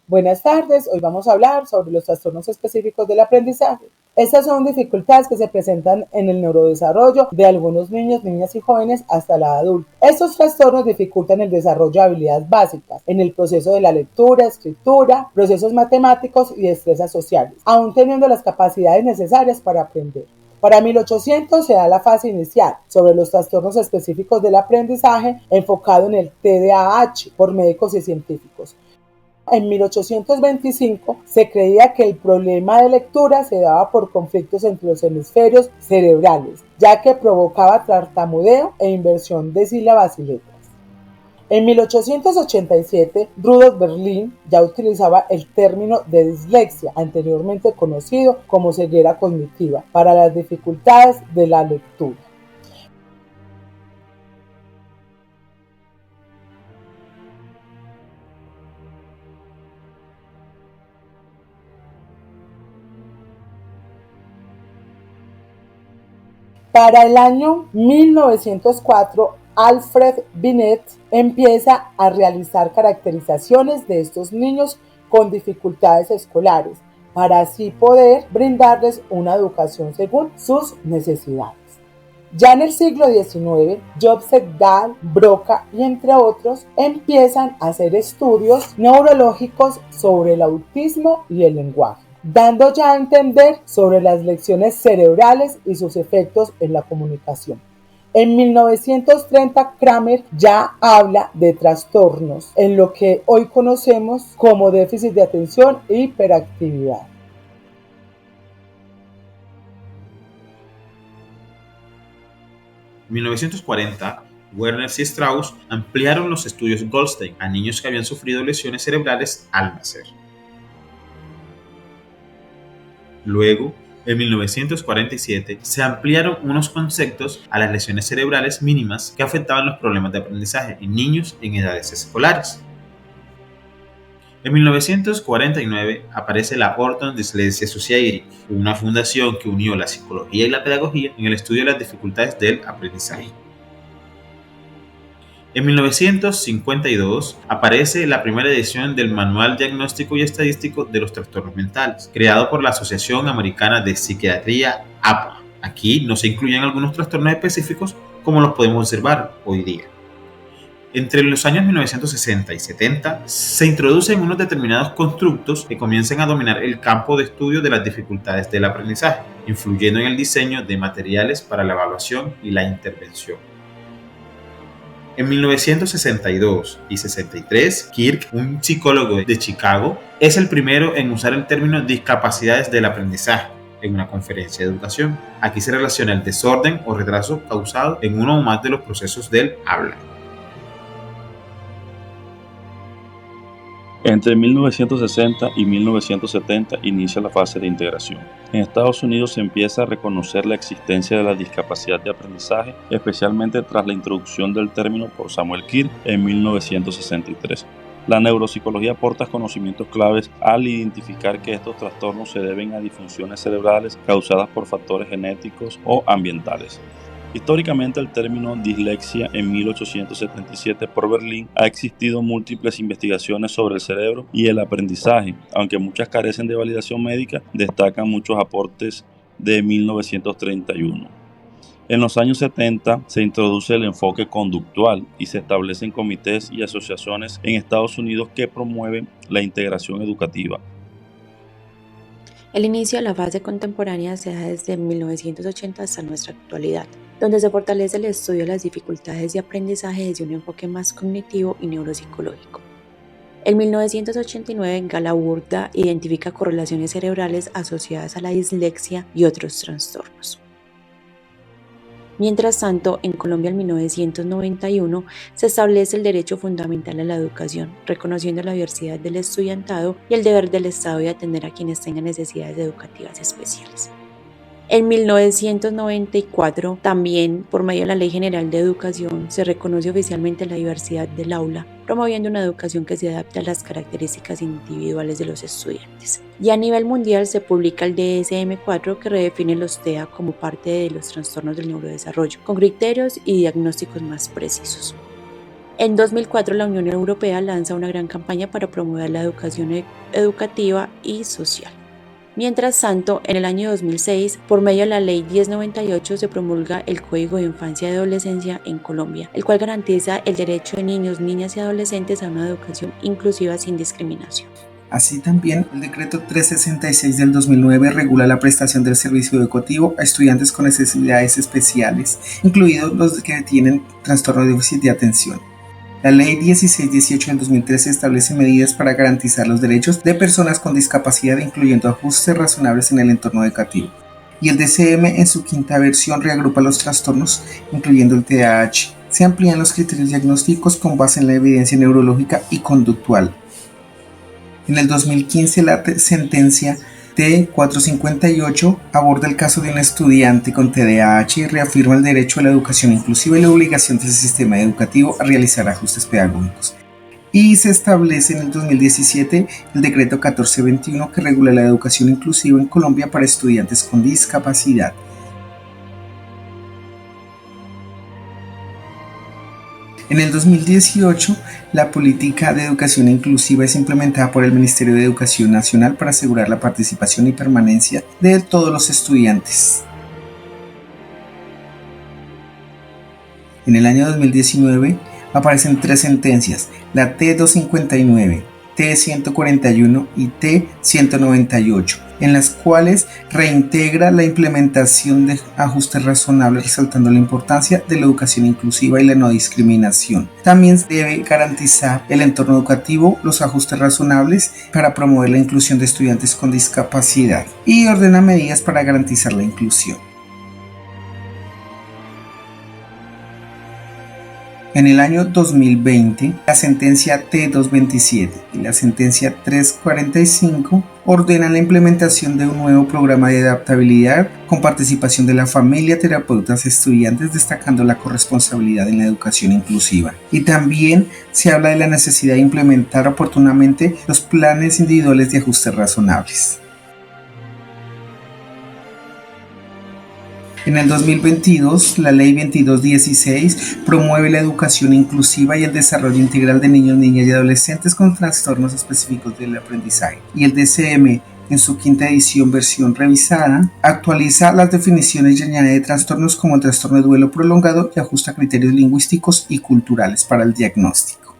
Buenas tardes, hoy vamos a hablar sobre los trastornos específicos del aprendizaje. Estas son dificultades que se presentan en el neurodesarrollo de algunos niños, niñas y jóvenes hasta la adulta. Estos trastornos dificultan el desarrollo de habilidades básicas en el proceso de la lectura, escritura, procesos matemáticos y destrezas sociales, aún teniendo las capacidades necesarias para aprender. Para 1800 se da la fase inicial sobre los trastornos específicos del aprendizaje enfocado en el TDAH por médicos y científicos. En 1825 se creía que el problema de lectura se daba por conflictos entre los hemisferios cerebrales, ya que provocaba tartamudeo e inversión de sílabas y letras. En 1887, Rudolf Berlin ya utilizaba el término de dislexia, anteriormente conocido como ceguera cognitiva, para las dificultades de la lectura. Para el año 1904, Alfred Binet empieza a realizar caracterizaciones de estos niños con dificultades escolares, para así poder brindarles una educación según sus necesidades. Ya en el siglo XIX, Joseph Dahl, Broca y entre otros empiezan a hacer estudios neurológicos sobre el autismo y el lenguaje, dando ya a entender sobre las lecciones cerebrales y sus efectos en la comunicación. En 1930, Kramer ya habla de trastornos en lo que hoy conocemos como déficit de atención e hiperactividad. En 1940, Werner y Strauss ampliaron los estudios Goldstein a niños que habían sufrido lesiones cerebrales al nacer. Luego, en 1947, se ampliaron unos conceptos a las lesiones cerebrales mínimas que afectaban los problemas de aprendizaje en niños en edades escolares. En 1949 aparece la Orton Dyslexia Society, una fundación que unió la psicología y la pedagogía en el estudio de las dificultades del aprendizaje. En 1952 aparece la primera edición del Manual Diagnóstico y Estadístico de los Trastornos Mentales, creado por la Asociación Americana de Psiquiatría APA. Aquí no se incluyen algunos trastornos específicos como los podemos observar hoy día. Entre los años 1960 y 70 se introducen unos determinados constructos que comienzan a dominar el campo de estudio de las dificultades del aprendizaje, influyendo en el diseño de materiales para la evaluación y la intervención. En 1962 y 63, Kirk, un psicólogo de Chicago, es el primero en usar el término discapacidades del aprendizaje en una conferencia de educación. Aquí se relaciona el desorden o retraso causado en uno o más de los procesos del habla. Entre 1960 y 1970 inicia la fase de integración. En Estados Unidos se empieza a reconocer la existencia de la discapacidad de aprendizaje, especialmente tras la introducción del término por Samuel Kirk en 1963. La neuropsicología aporta conocimientos claves al identificar que estos trastornos se deben a disfunciones cerebrales causadas por factores genéticos o ambientales. Históricamente, el término dislexia en 1877 por Berlín ha existido múltiples investigaciones sobre el cerebro y el aprendizaje, aunque muchas carecen de validación médica, destacan muchos aportes de 1931. En los años 70 se introduce el enfoque conductual y se establecen comités y asociaciones en Estados Unidos que promueven la integración educativa. El inicio de la fase contemporánea se da desde 1980 hasta nuestra actualidad, donde se fortalece el estudio de las dificultades de aprendizaje desde un enfoque más cognitivo y neuropsicológico. En 1989, Galaburda identifica correlaciones cerebrales asociadas a la dislexia y otros trastornos. Mientras tanto, en Colombia en 1991 se establece el derecho fundamental a la educación, reconociendo la diversidad del estudiantado y el deber del Estado de atender a quienes tengan necesidades educativas especiales. En 1994, también por medio de la Ley General de Educación, se reconoce oficialmente la diversidad del aula, promoviendo una educación que se adapte a las características individuales de los estudiantes. Y a nivel mundial se publica el DSM-4 que redefine los TEA como parte de los trastornos del neurodesarrollo, con criterios y diagnósticos más precisos. En 2004, la Unión Europea lanza una gran campaña para promover la educación educativa y social. Mientras tanto, en el año 2006, por medio de la Ley 1098, se promulga el Código de Infancia y Adolescencia en Colombia, el cual garantiza el derecho de niños, niñas y adolescentes a una educación inclusiva sin discriminación. Así también, el decreto 366 del 2009 regula la prestación del servicio educativo a estudiantes con necesidades especiales, incluidos los que tienen trastorno de déficit de atención. La Ley 1618 del 2013 establece medidas para garantizar los derechos de personas con discapacidad, incluyendo ajustes razonables en el entorno educativo. Y el DCM, en su quinta versión, reagrupa los trastornos, incluyendo el TDAH. Se amplían los criterios diagnósticos con base en la evidencia neurológica y conductual. En el 2015, la sentencia T458 aborda el caso de un estudiante con TDAH y reafirma el derecho a la educación inclusiva y la obligación del sistema educativo a realizar ajustes pedagógicos. Y se establece en el 2017 el decreto 1421 que regula la educación inclusiva en Colombia para estudiantes con discapacidad. En el 2018, la política de educación inclusiva es implementada por el Ministerio de Educación Nacional para asegurar la participación y permanencia de todos los estudiantes. En el año 2019 aparecen 3 sentencias, la T259, T141 y T198, en las cuales reintegra la implementación de ajustes razonables, resaltando la importancia de la educación inclusiva y la no discriminación. También debe garantizar el entorno educativo, los ajustes razonables para promover la inclusión de estudiantes con discapacidad y ordena medidas para garantizar la inclusión. En el año 2020, la sentencia T227 y la sentencia 345 ordenan la implementación de un nuevo programa de adaptabilidad con participación de la familia, terapeutas, estudiantes, destacando la corresponsabilidad en la educación inclusiva. Y también se habla de la necesidad de implementar oportunamente los planes individuales de ajustes razonables. En el 2022, la Ley 2216 promueve la educación inclusiva y el desarrollo integral de niños, niñas y adolescentes con trastornos específicos del aprendizaje. Y el DCM, en su quinta edición versión revisada, actualiza las definiciones y añade trastornos como el trastorno de duelo prolongado y ajusta criterios lingüísticos y culturales para el diagnóstico.